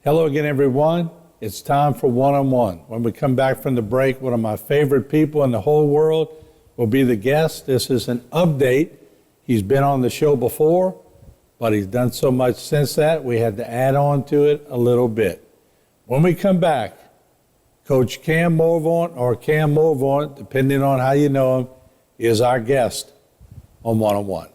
Hello again, everyone. It's time for One-on-One. When we come back from the break, one of my favorite people in the whole world will be the guest. This is an update. He's been on the show before, but he's done so much since that, we had to add on to it a little bit. When we come back, Coach Cam Morvant, or Cam Morvant, depending on how you know him, is our guest on One-on-One.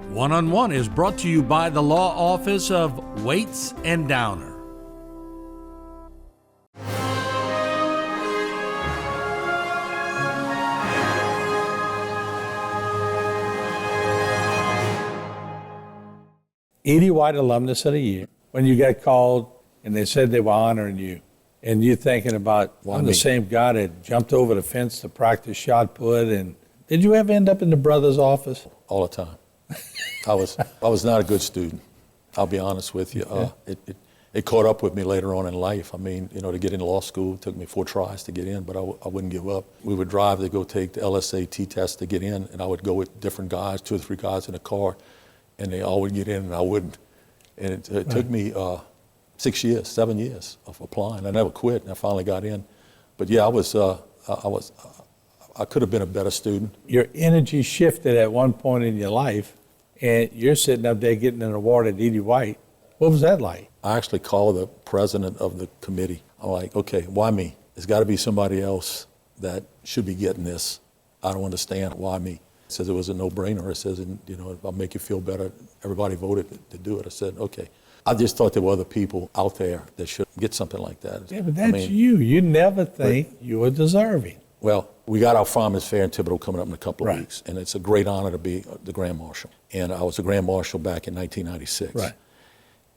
One-on-One is brought to you by the Law Office of Waits and Downer. Edie White Alumnus of the Year. When you got called and they said they were honoring you, and you're thinking about, I'm the same guy that jumped over the fence to practice shot put, and did you ever end up in the brother's office? All the time. I was not a good student. I'll be honest with you. It caught up with me later on in life. I mean, to get into law school, it took me 4 tries to get in, but I wouldn't give up. We would drive to go take the LSAT test to get in, and I would go with different guys, 2 or 3 guys in a car, and they all would get in, and I wouldn't. And it took me 6 years, 7 years of applying. I never quit, and I finally got in. But yeah, I could have been a better student. Your energy shifted at one point in your life, and you're sitting up there getting an award at Edie White. What was that like? I actually called the president of the committee. I'm like, okay, why me? There's got to be somebody else that should be getting this. I don't understand why me. He says it was a no-brainer. It says, I'll make you feel better. Everybody voted to do it. I said, okay. I just thought there were other people out there that should get something like that. Yeah, but that's you. You never think you were deserving. Well, we got our Farmers Fair in Thibodeau coming up in a couple of weeks, and it's a great honor to be the Grand Marshal. And I was the Grand Marshal back in 1996. Right.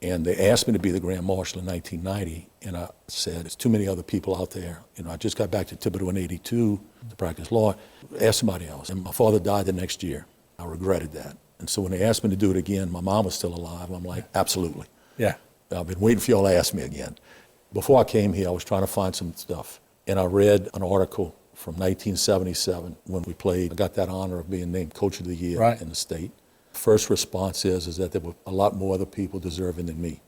And they asked me to be the Grand Marshal in 1990, and I said, there's too many other people out there. I just got back to Thibodeau in 82 to practice law. Ask somebody else. And my father died the next year. I regretted that. And so when they asked me to do it again, my mom was still alive. I'm like, absolutely. Yeah. I've been waiting for y'all to ask me again. Before I came here, I was trying to find some stuff, and I read an article from 1977 when we played. I got that honor of being named Coach of the Year in the state. First response is that there were a lot more other people deserving than me.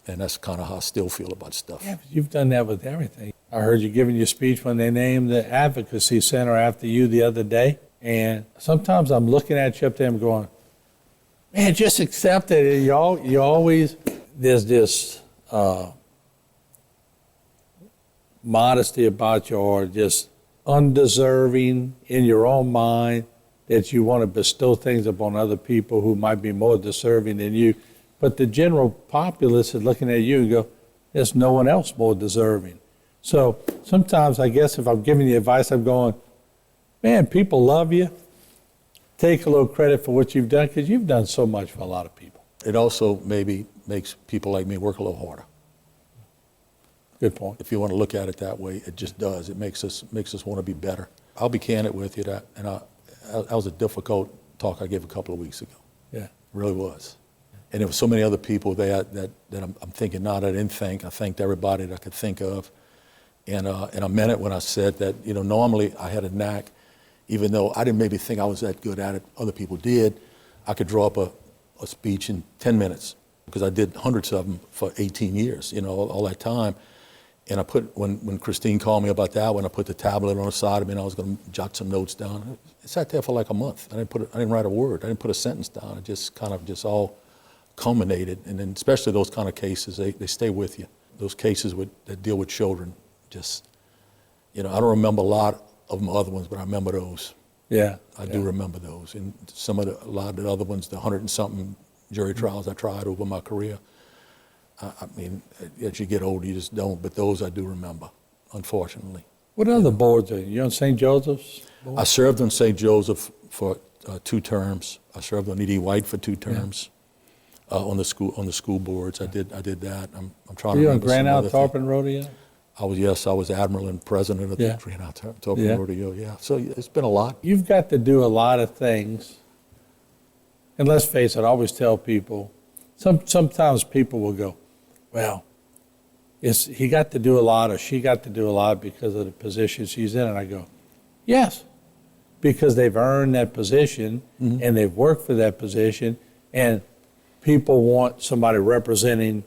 And that's kind of how I still feel about stuff. Yeah, but you've done that with everything. I heard you giving your speech when they named the Advocacy Center after you the other day. And sometimes I'm looking at you up there and going, man, just accept it. You always, there's this modesty about you, or just undeserving in your own mind, that you want to bestow things upon other people who might be more deserving than you. But the general populace is looking at you and go, there's no one else more deserving. So sometimes I guess if I'm giving you advice, I'm going, man, people love you. Take a little credit for what you've done, because you've done so much for a lot of people. It also maybe makes people like me work a little harder. Good point. If you want to look at it that way, it just does. It makes us want to be better. I'll be candid with you, that was a difficult talk I gave a couple of weeks ago. Yeah. It really was. And there were so many other people there that I'm thinking, I didn't think. I thanked everybody that I could think of. And I meant it when I said that, normally I had a knack, even though I didn't maybe think I was that good at it, other people did. I could draw up a speech in 10 minutes, because I did hundreds of them for 18 years, all that time. And I put, when Christine called me about that, when I put the tablet on the side of me and I was going to jot some notes down, it sat there for like a month. I didn't write a word. I didn't put a sentence down. It just kind of just all culminated. And then especially those kind of cases, they stay with you. Those cases that deal with children, just, I don't remember a lot of my other ones, but I remember those. Yeah. I do remember those. And a lot of the other ones, the 100 and something jury trials I tried over my career, I mean, as you get older, you just don't. But those I do remember, unfortunately. What other boards are you? You on St. Joseph's board? I served on St. Joseph for 2 terms. I served on Edie White for 2 terms. On the school boards. I did that. I'm trying to remember. Were you on Grand Isle Tarpon Rodeo? I was admiral and president of the Grand Isle Tarpon Rodeo. Yeah. So it's been a lot. You've got to do a lot of things. And let's face it, I always tell people, sometimes people will go, well, he got to do a lot or she got to do a lot because of the position she's in? And I go, yes, because they've earned that position and they've worked for that position, and people want somebody representing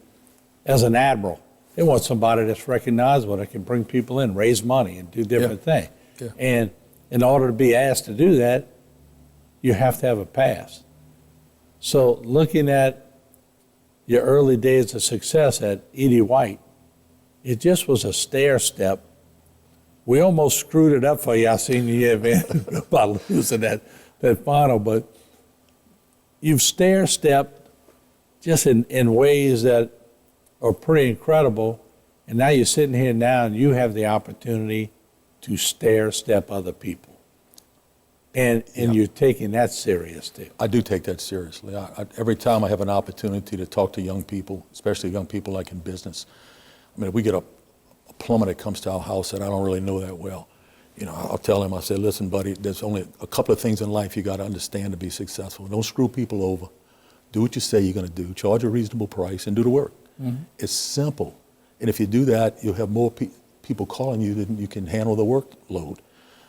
as an admiral. They want somebody that's recognizable, that can bring people in, raise money, and do different things. Yeah. And in order to be asked to do that, you have to have a past. So looking at your early days of success at Edie White, it just was a stair step. We almost screwed it up for you, I seen you by losing that final, but you've stair stepped just in ways that are pretty incredible, and now you're sitting here now and you have the opportunity to stair step other people. And you're taking that serious too. I do take that seriously. Every time I have an opportunity to talk to young people, especially young people like in business, I mean, if we get a plumber that comes to our house that I don't really know that well, you know, I'll tell him, I say, listen, buddy, there's only a couple of things in life you got to understand to be successful. Don't screw people over. Do what you say you're going to do. Charge a reasonable price and do the work. It's simple. And if you do that, you'll have more people calling you than you can handle the workload.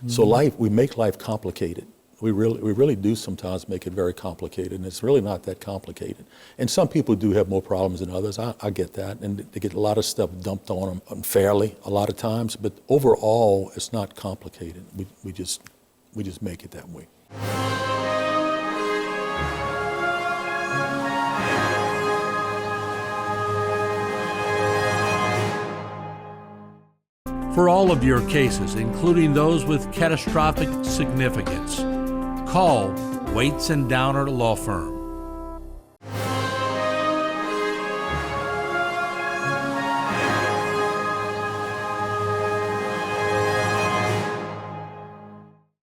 So we make life complicated. We really do sometimes make it very complicated, and it's really not that complicated. And some people do have more problems than others. I get that, and they get a lot of stuff dumped on them unfairly a lot of times. But overall, it's not complicated. We just make it that way. For all of your cases, including those with catastrophic significance, call Waits and Downer Law Firm.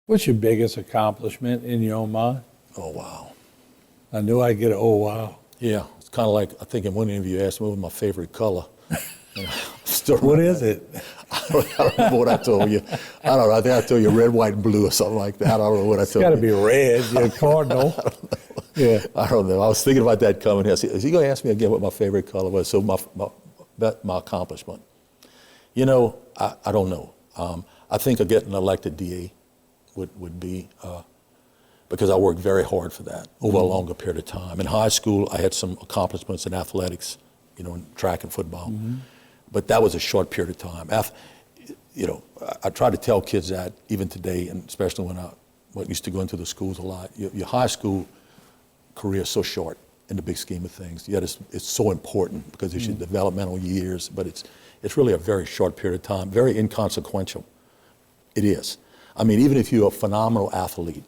What's your biggest accomplishment in your own mind? Oh, wow. I knew I'd get an oh, wow. Yeah, it's kind of like, I think in one interview you asked me what my favorite color. What is it? I don't remember what I told you. I don't know. I think I told you red, white, and blue or something like that. I don't know what I told you. It's got to be red. You're a cardinal. Yeah. I don't know. I was thinking about that coming here. Is he going to ask me again what my favorite color was? So my accomplishment. You know, I don't know. I think getting elected DA would be, because I worked very hard for that over a longer period of time. In high school, I had some accomplishments in athletics, you know, in track and football. But that was a short period of time. You know, I try to tell kids that even today, and especially when I used to go into the schools a lot. Your high school career is so short in the big scheme of things. Yet it's so important because it's your developmental years. But it's really a very short period of time, very inconsequential. It is. I mean, even if you're a phenomenal athlete,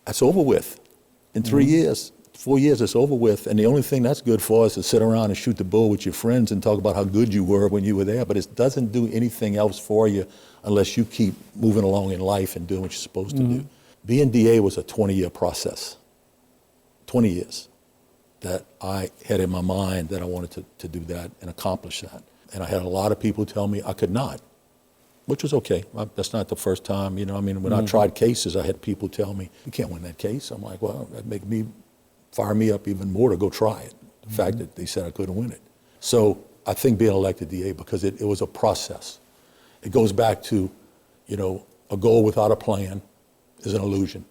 that's over with. In 3 years, 4 years, it's over with, and the only thing that's good for is to sit around and shoot the bull with your friends and talk about how good you were when you were there, but it doesn't do anything else for you unless you keep moving along in life and doing what you're supposed to do. Being DA was a 20-year process, 20 years that I had in my mind that I wanted to do that and accomplish that. And I had a lot of people tell me I could not, which was okay. That's not the first time, you know, I mean, when I tried cases, I had people tell me, you can't win that case. I'm like, well, that make me fire me up even more to go try it, the fact that they said I couldn't win it. So I think being elected DA, because it was a process. It goes back to, you know, a goal without a plan is an illusion.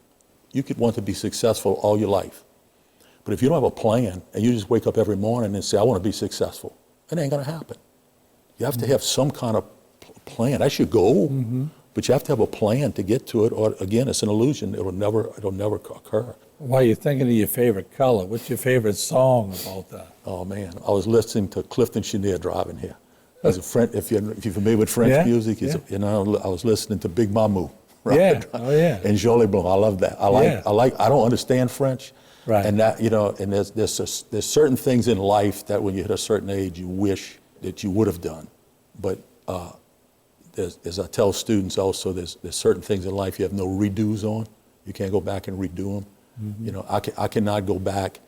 You could want to be successful all your life, but if you don't have a plan and you just wake up every morning and say, I want to be successful, it ain't gonna happen. You have to have some kind of plan. That's your goal, but you have to have a plan to get to it, or again, it's an illusion. It'll never occur. While you're thinking of your favorite color, what's your favorite song about that? Oh man, I was listening to Clifton Chenier driving here. As a friend, if you're familiar with French music, you know, I was listening to Big Mamou, right? Yeah, oh yeah. And Jolie Blanc, I love that. I don't understand French, right? And that, you know, and there's certain things in life that when you hit a certain age, you wish that you would have done, but as I tell students also, there's certain things in life you have no redos on. You can't go back and redo them. You know, I cannot go back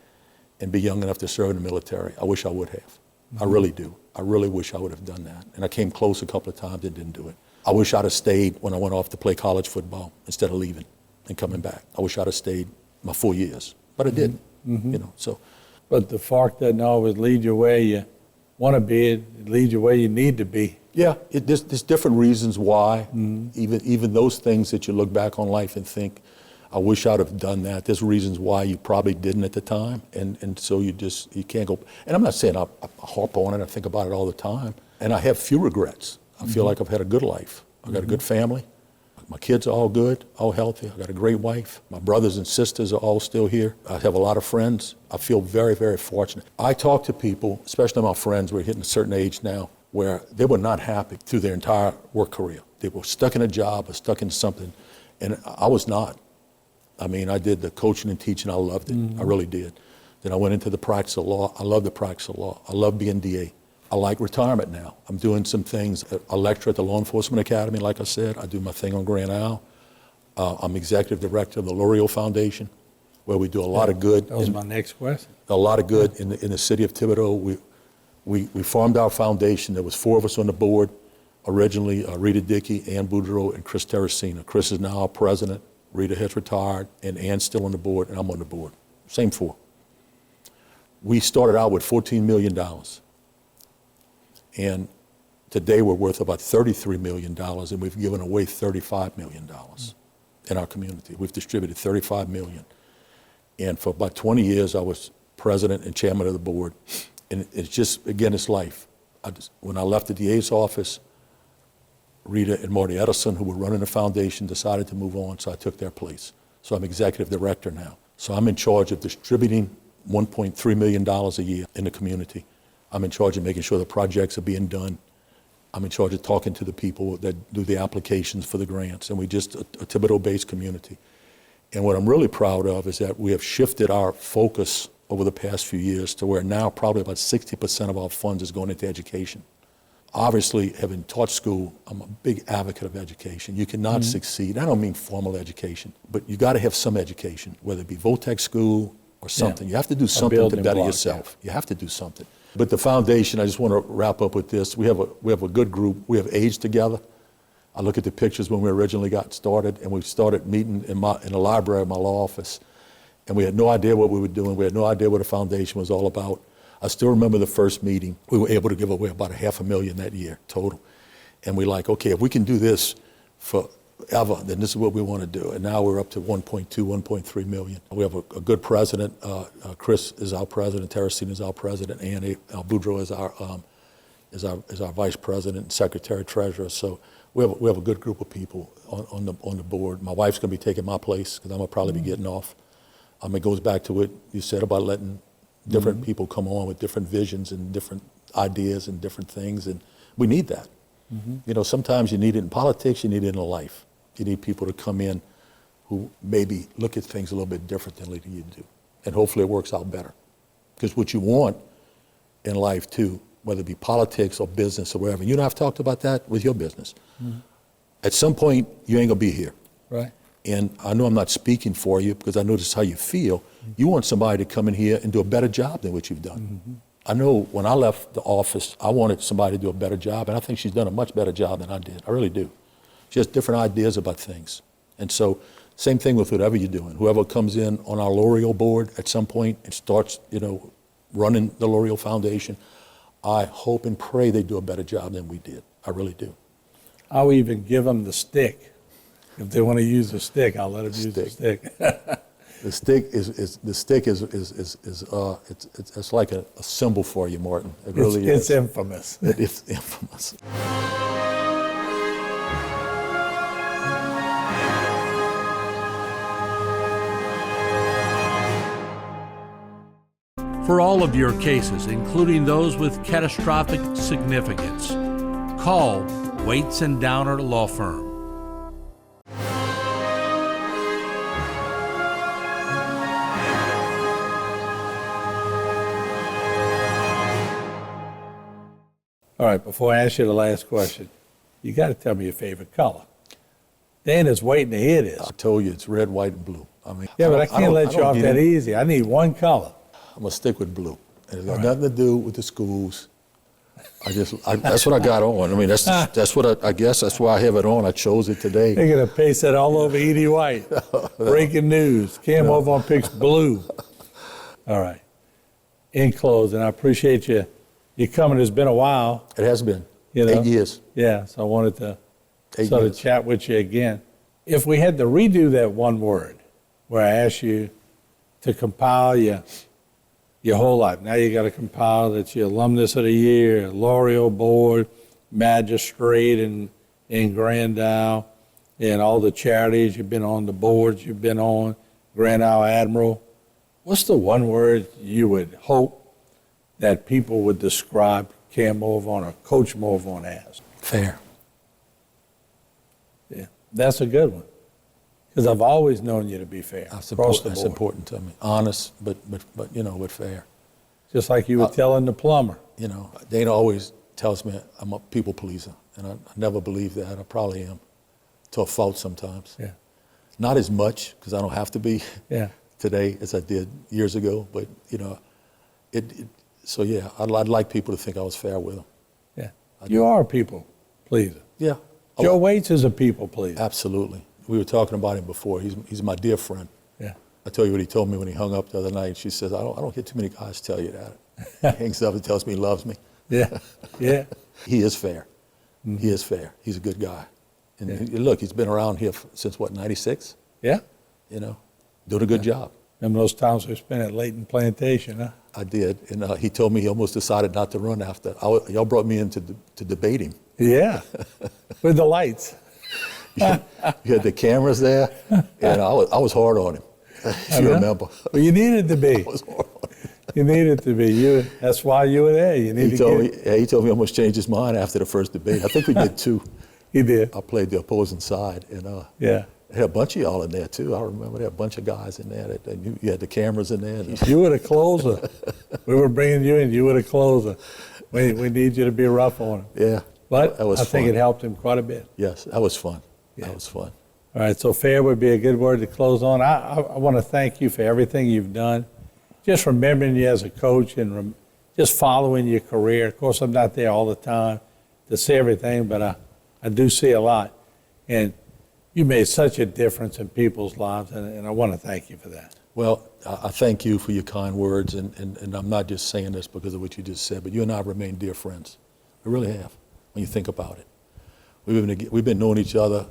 and be young enough to serve in the military. I wish I would have. I really do. I really wish I would have done that. And I came close a couple of times and didn't do it. I wish I'd have stayed when I went off to play college football instead of leaving and coming back. I wish I'd have stayed my 4 years, but I didn't. You know, so. But the fork doesn't always lead your way. You want to be, it leads you where you need to be. Yeah, there's different reasons why. Even those things that you look back on life and think, I wish I'd have done that. There's reasons why you probably didn't at the time, and so you can't go. And I'm not saying I harp on it. I think about it all the time, and I have few regrets. I feel like I've had a good life. I've got a good family. My kids are all good, all healthy. I've got a great wife. My brothers and sisters are all still here. I have a lot of friends. I feel very, very fortunate. I talk to people, especially my friends, we're hitting a certain age now, where they were not happy through their entire work career. They were stuck in a job or stuck in something, and I was not. I mean, I did the coaching and teaching. I loved it. I really did. Then I went into the practice of law. I love the practice of law. I love being DA. I like retirement now. I'm doing some things. I lecture at the Law Enforcement Academy, like I said. I do my thing on Grand Isle. I'm executive director of the L'Oreal Foundation, where we do a lot of good. That was my next question. A lot of good in the city of Thibodaux. We formed our foundation. There was 4 of us on the board originally, Rita Dickey, Ann Boudreau, and Chris Terracina. Chris is now our president. Rita has retired, and Ann's still on the board, and I'm on the board. Same 4. We started out with $14 million. And today we're worth about $33 million, and we've given away $35 million in our community. We've distributed $35 million. And for about 20 years, I was president and chairman of the board. And it's just, again, it's life. When I left the DA's office, Rita and Marty Edison, who were running the foundation, decided to move on, so I took their place. So I'm executive director now. So I'm in charge of distributing $1.3 million a year in the community. I'm in charge of making sure the projects are being done. I'm in charge of talking to the people that do the applications for the grants, and we just a Thibodaux-based community. And what I'm really proud of is that we have shifted our focus over the past few years to where now probably about 60% of our funds is going into education. Obviously, having taught school, I'm a big advocate of education. You cannot succeed. I don't mean formal education, but you got to have some education, whether it be Votech school or something. You have to do something to better yourself. You have to do something. But the foundation, I just want to wrap up with this. We have a good group. We have aged together. I look at the pictures when we originally got started, and we started meeting in the library of my law office, and we had no idea what we were doing. We had no idea what the foundation was all about. I still remember the first meeting. We were able to give away about $500,000 that year total. And we're like, okay, if we can do this forever, then this is what we want to do. And now we're up to 1.3 million. We have a good president. Chris is our president. Terracina is our president. Ann Boudreau is our vice president and secretary treasurer. So we have a good group of people on the board. My wife's going to be taking my place because I'm going to probably be getting off. It goes back to what you said about letting different people come on with different visions and different ideas and different things, and we need that. You know, sometimes you need it in politics, you need it in life. You need people to come in who maybe look at things a little bit different than you do, and hopefully it works out better. Because what you want in life too, whether it be politics or business or wherever, you know, I've talked about that with your business. At some point, you ain't gonna be here. Right. And I know I'm not speaking for you because I know this is how you feel. You want somebody to come in here and do a better job than what you've done. I know when I left the office, I wanted somebody to do a better job, and I think she's done a much better job than I did. I really do. She has different ideas about things. And so, same thing with whatever you're doing. Whoever comes in on our L'Oreal board at some point and starts, you know, running the L'Oreal Foundation, I hope and pray they do a better job than we did. I really do. I'll even give them the stick. If they want to use the stick, I'll let them use the stick. The stick it's like a symbol for you, Martin. It really is. It's infamous. It's infamous. For all of your cases, including those with catastrophic significance, call Waits and Downer Law Firm. All right, before I ask you the last question, you got to tell me your favorite color. Dan is waiting to hear this. I told you it's red, white, and blue. I mean, Yeah, but I can't let you off that easy. I need one color. I'm gonna stick with blue. And it's got nothing to do with the schools. That's what I got on. I mean, that's what I guess that's why I have it on. I chose it today. They're going to paste that all over Edie White. Breaking news. Cam Morvant picks blue. All right. In closing, I appreciate you you coming. It's been a while. It has been. You know? 8 years. Yeah, so I wanted to 8 sort of years. chat with you again. If we had to redo that one word, where I asked you to compile your whole life. Now you got to compile that you're alumnus of the year, L'Oreal board, magistrate in Grand Isle, and all the charities you've been on, the boards you've been on, Grand Isle Admiral. What's the one word you would hope that people would describe Cam Morvant or Coach Morvant as? Fair. Yeah, that's a good one. Because I've always known you to be fair That's across the important, that's board. important to me. Honest, but but fair. Just like you were telling the plumber. Dana always tells me I'm a people pleaser, and I never believed that. I probably am, to a fault sometimes. Yeah. Not as much, because I don't have to be Yeah. today as I did years ago, but so yeah, I'd like people to think I was fair with them. Yeah. You are a people pleaser. Yeah. Joe Waits is a people pleaser. Absolutely. We were talking about him before. He's my dear friend. Yeah. I tell you what he told me when he hung up the other night. She says, I don't hear too many guys tell you that. He hangs up and tells me he loves me. Yeah. Yeah. He is fair. He is fair. He's a good guy. And look, he's been around here since what, 96? Yeah. Doing a good job. Remember those times we spent at Layton Plantation, huh? I did. And he told me he almost decided not to run after. Y'all brought me in to debate him. Yeah. With the lights. You had the cameras there, and I was hard on him, if you remember. Well, you needed to be. I was hard on him. You needed to be. That's why you were there. You needed He told me he almost changed his mind after the first debate. I think we did two. He did. I played the opposing side, and Yeah. they had a bunch of y'all in there too. I remember there had a bunch of guys in there. You had the cameras in there. You were the closer. We were bringing you in. You were the closer. We need you to be rough on him. Yeah, But that was I fun. think it helped him quite a bit. Yes, that was fun. Yeah. That was fun. All right, so fair would be a good word to close on. I want to thank you for everything you've done. Just remembering you as a coach and just following your career. Of course, I'm not there all the time to see everything, but I do see a lot. And you made such a difference in people's lives, and I want to thank you for that. Well, I thank you for your kind words, and I'm not just saying this because of what you just said, but you and I remain dear friends. We really have, when you think about it. We've been knowing each other,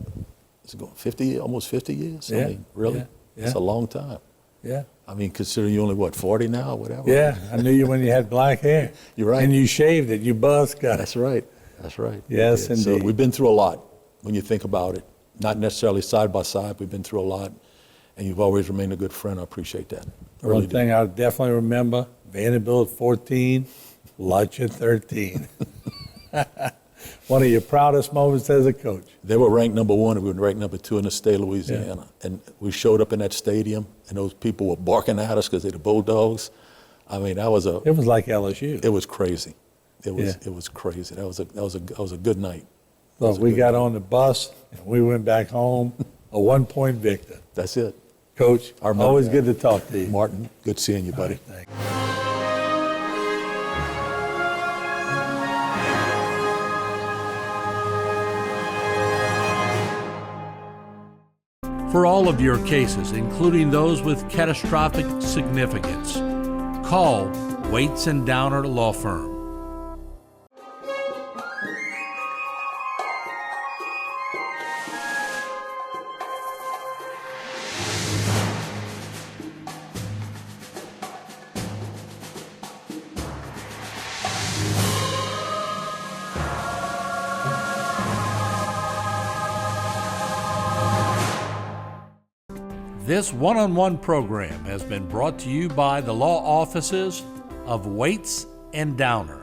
it's going 50, almost 50 years? Yeah, I mean, really? yeah. It's a long time. Yeah. I mean, considering you only, 40 now, whatever? Yeah, I knew you when you had black hair. You're right. And you shaved it. You buzz cut. That's right. That's right. Yes, Yeah. So indeed. we've been through a lot when you think about it. Not necessarily side by side. We've been through a lot, and you've always remained a good friend. I appreciate that. I really One thing I definitely remember, Vanderbilt 14, lunch at 13. One of your proudest moments as a coach. They were ranked number 1, and we were ranked number 2 in the state of Louisiana. And we showed up in that stadium, and those people were barking at us because they're the Bulldogs. I mean, It was like LSU. it was crazy. It was Yeah. it was crazy. That was a good night. So we got on the bus, and we went back home, a 1-point victor. That's it. Coach, I remember always that. good to talk to you. Martin, good seeing you, buddy. Thank you. For all of your cases, including those with catastrophic significance, call Waits and Downer Law Firm. This one-on-one program has been brought to you by the law offices of Waits and Downer.